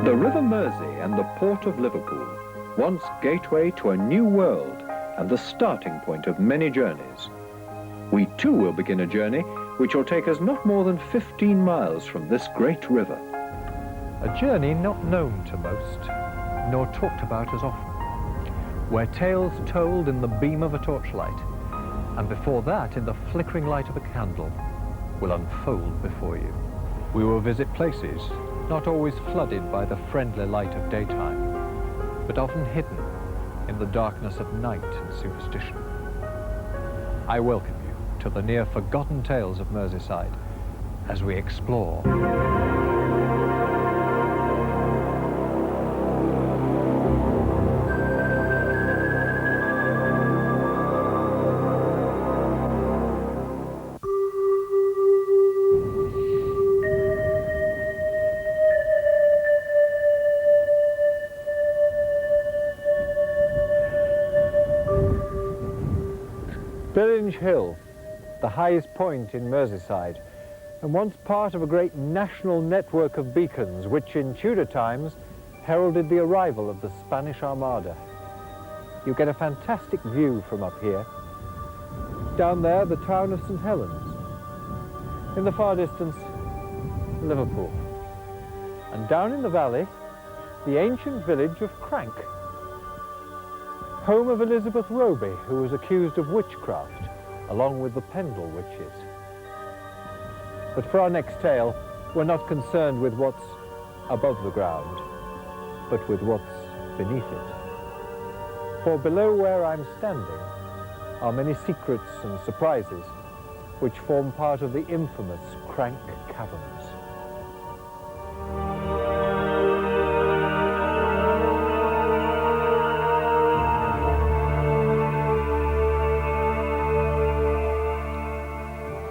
The River Mersey and the Port of Liverpool, once gateway to a new world and the starting point of many journeys. We too will begin a journey which will take us not more than 15 miles from this great river. A journey not known to most, nor talked about as often, where tales told in the beam of a torchlight, and before that in the flickering light of a candle, will unfold before you. We will visit places not always flooded by the friendly light of daytime, but often hidden in the darkness of night and superstition. I welcome you to the near-forgotten tales of Merseyside as we explore. Billinge Hill, the highest point in Merseyside, and once part of a great national network of beacons which in Tudor times heralded the arrival of the Spanish Armada. You get a fantastic view from up here. Down there, the town of St Helens. In the far distance, Liverpool. And down in the valley, the ancient village of Crank, home of Elizabeth Roby, who was accused of witchcraft, along with the Pendle witches. But for our next tale, we're not concerned with what's above the ground, but with what's beneath it. For below where I'm standing are many secrets and surprises which form part of the infamous Crank Caverns.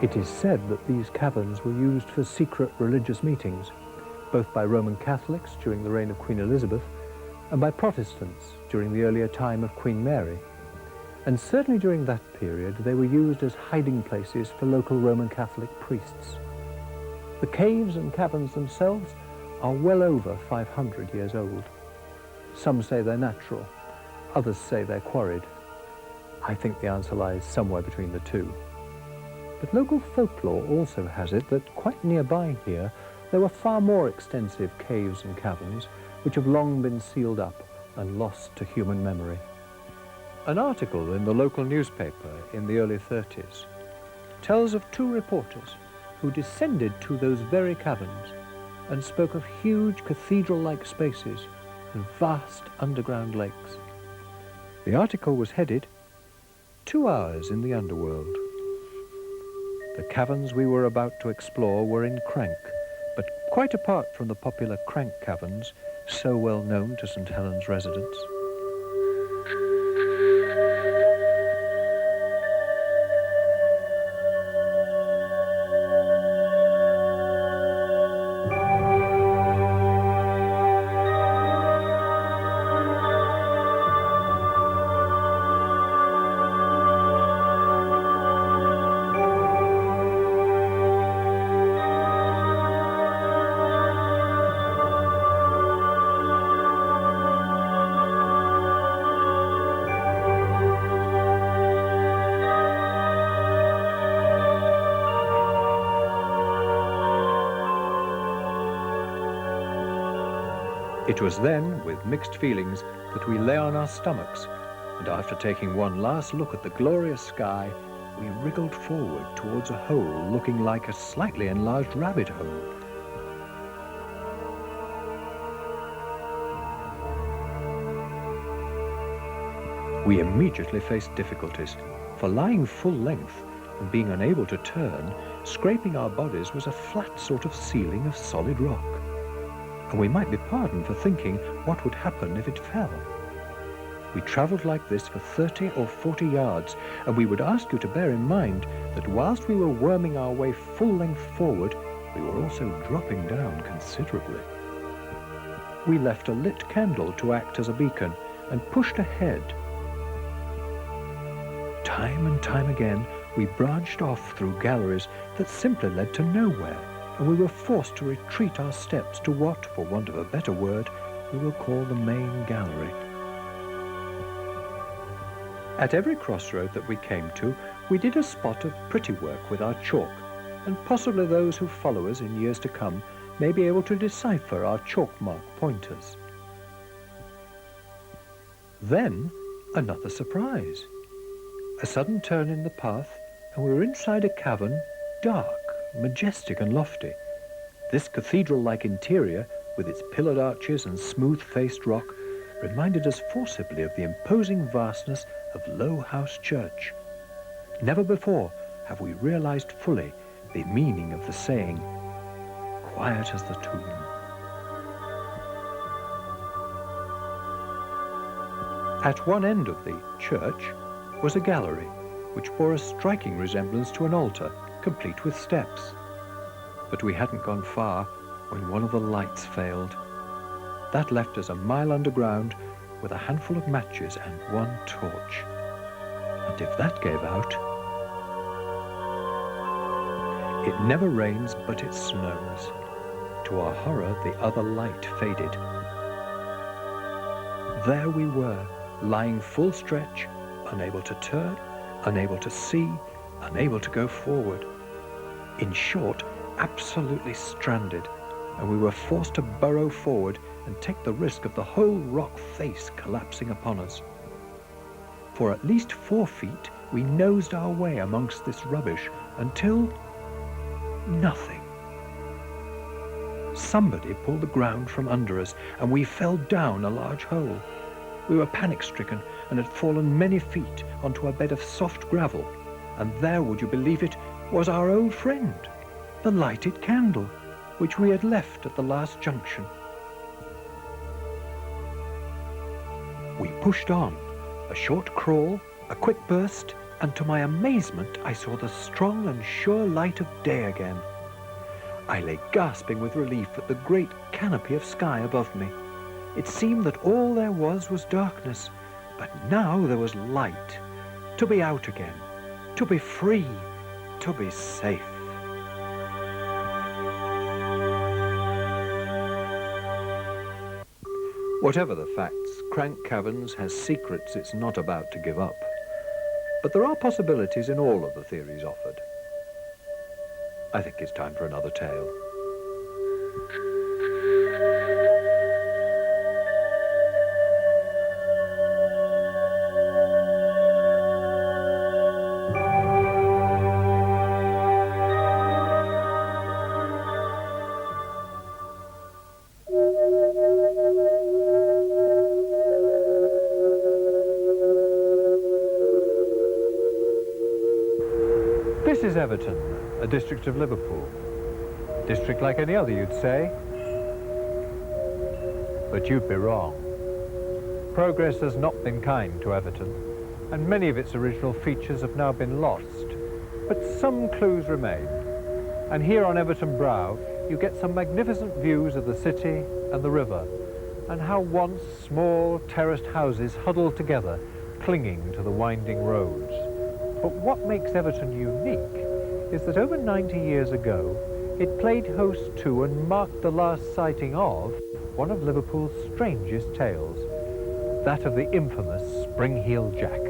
It is said that these caverns were used for secret religious meetings, both by Roman Catholics during the reign of Queen Elizabeth and by Protestants during the earlier time of Queen Mary. And certainly during that period, they were used as hiding places for local Roman Catholic priests. The caves and caverns themselves are well over 500 years old. Some say they're natural, others say they're quarried. I think the answer lies somewhere between the two. But local folklore also has it that quite nearby here there were far more extensive caves and caverns which have long been sealed up and lost to human memory. An article in the local newspaper in the early 30s tells of two reporters who descended to those very caverns and spoke of huge cathedral-like spaces and vast underground lakes. The article was headed, "2 Hours in the Underworld." The caverns we were about to explore were in Crank, but quite apart from the popular Crank Caverns, so well known to St Helens residents. It was then, with mixed feelings, that we lay on our stomachs, and after taking one last look at the glorious sky, we wriggled forward towards a hole looking like a slightly enlarged rabbit hole. We immediately faced difficulties, for lying full length and being unable to turn, scraping our bodies was a flat sort of ceiling of solid rock. And we might be pardoned for thinking what would happen if it fell. We travelled like this for 30 or 40 yards, and we would ask you to bear in mind that whilst we were worming our way full length forward, we were also dropping down considerably. We left a lit candle to act as a beacon and pushed ahead. Time and time again, we branched off through galleries that simply led to nowhere, and we were forced to retreat our steps to what, for want of a better word, we will call the main gallery. At every crossroad that we came to, we did a spot of pretty work with our chalk, and possibly those who follow us in years to come may be able to decipher our chalk mark pointers. Then, another surprise. A sudden turn in the path, and we were inside a cavern, dark, majestic and lofty. This cathedral-like interior, with its pillared arches and smooth-faced rock, reminded us forcibly of the imposing vastness of Low House Church. Never before have we realized fully the meaning of the saying, "Quiet as the tomb." At one end of the church was a gallery, which bore a striking resemblance to an altar, complete with steps. But we hadn't gone far when one of the lights failed. That left us a mile underground with a handful of matches and one torch. And if that gave out... It never rains, but it snows. To our horror, the other light faded. There we were, lying full stretch, unable to turn, unable to see, unable to go forward. In short, absolutely stranded, and we were forced to burrow forward and take the risk of the whole rock face collapsing upon us. For at least 4 feet, we nosed our way amongst this rubbish until... nothing. Somebody pulled the ground from under us, and we fell down a large hole. We were panic-stricken and had fallen many feet onto a bed of soft gravel, and there, would you believe it, was our old friend, the lighted candle, which we had left at the last junction. We pushed on, a short crawl, a quick burst, and to my amazement I saw the strong and sure light of day again. I lay gasping with relief at the great canopy of sky above me. It seemed that all there was darkness, but now there was light. To be out again, to be free, to be safe. Whatever the facts, Crank Caverns has secrets it's not about to give up. But there are possibilities in all of the theories offered. I think it's time for another tale. This is Everton, a district of Liverpool. District like any other, you'd say. But you'd be wrong. Progress has not been kind to Everton, and many of its original features have now been lost. But some clues remain. And here on Everton Brow, you get some magnificent views of the city and the river, and how once small terraced houses huddled together, clinging to the winding roads. But what makes Everton unique is that over 90 years ago, it played host to and marked the last sighting of one of Liverpool's strangest tales, that of the infamous Spring-Heel Jack.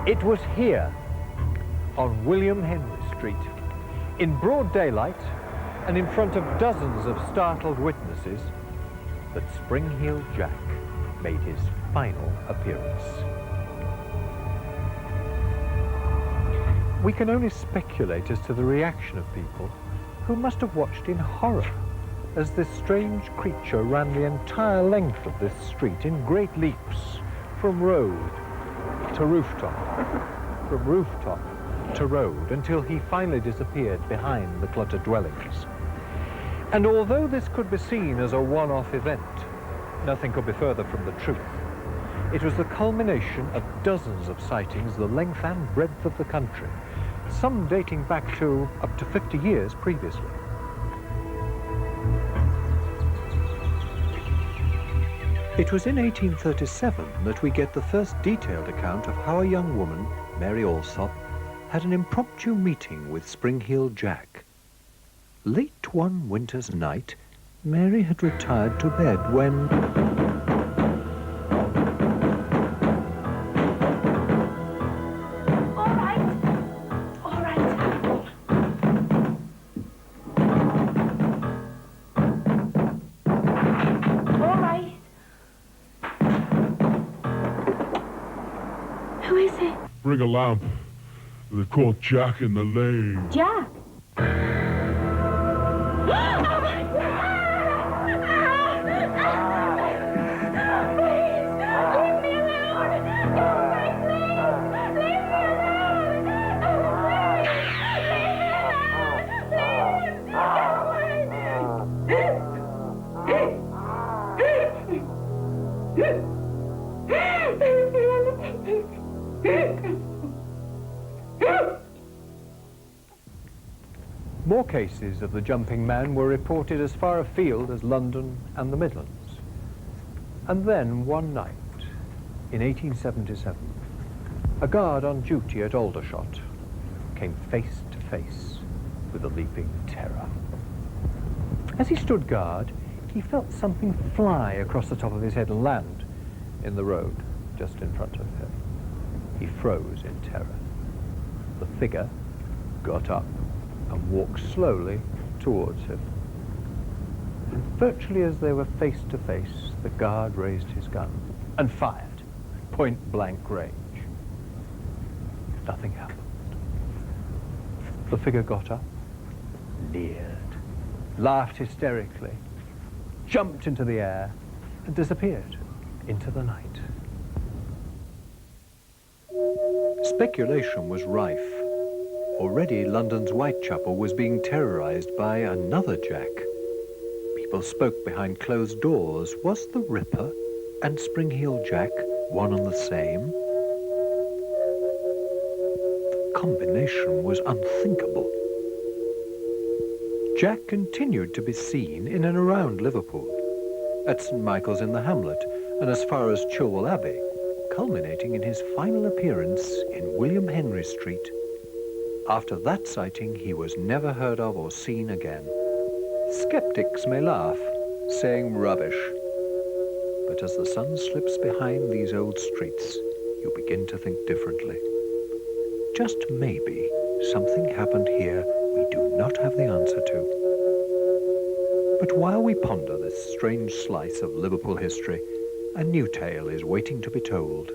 It was here, on William Henry Street, in broad daylight and in front of dozens of startled witnesses, that Spring-Heel Jack made his final appearance. We can only speculate as to the reaction of people who must have watched in horror as this strange creature ran the entire length of this street in great leaps, from road to rooftop, from rooftop to road, until he finally disappeared behind the cluttered dwellings. And although this could be seen as a one-off event, nothing could be further from the truth. It was the culmination of dozens of sightings the length and breadth of the country, some dating back to up to 50 years previously. It was in 1837 that we get the first detailed account of how a young woman, Mary Alsop, had an impromptu meeting with Spring-Heeled Jack. Late one winter's night, Mary had retired to bed when... All right. All right. All right. Who is it? Bring a lamp. They caught Jack in the lane. Jack. More cases of the jumping man were reported as far afield as London and the Midlands. And then, one night, in 1877, a guard on duty at Aldershot came face to face with the leaping terror. As he stood guard, he felt something fly across the top of his head and land in the road just in front of him. He froze in terror. The figure got up and walked slowly towards him. And virtually as they were face to face, the guard raised his gun and fired at point-blank range. Nothing happened. The figure got up, leered, laughed hysterically, jumped into the air, and disappeared into the night. Speculation was rife. Already London's Whitechapel was being terrorized by another Jack. People spoke behind closed doors. Was the Ripper and Spring-Heeled Jack one and the same? The combination was unthinkable. Jack continued to be seen in and around Liverpool, at St. Michael's in the Hamlet, and as far as Chilwell Abbey, culminating in his final appearance in William Henry Street. After that sighting, he was never heard of or seen again. Skeptics may laugh, saying rubbish. But as the sun slips behind these old streets, you begin to think differently. Just maybe something happened here we do not have the answer to. But while we ponder this strange slice of Liverpool history, a new tale is waiting to be told.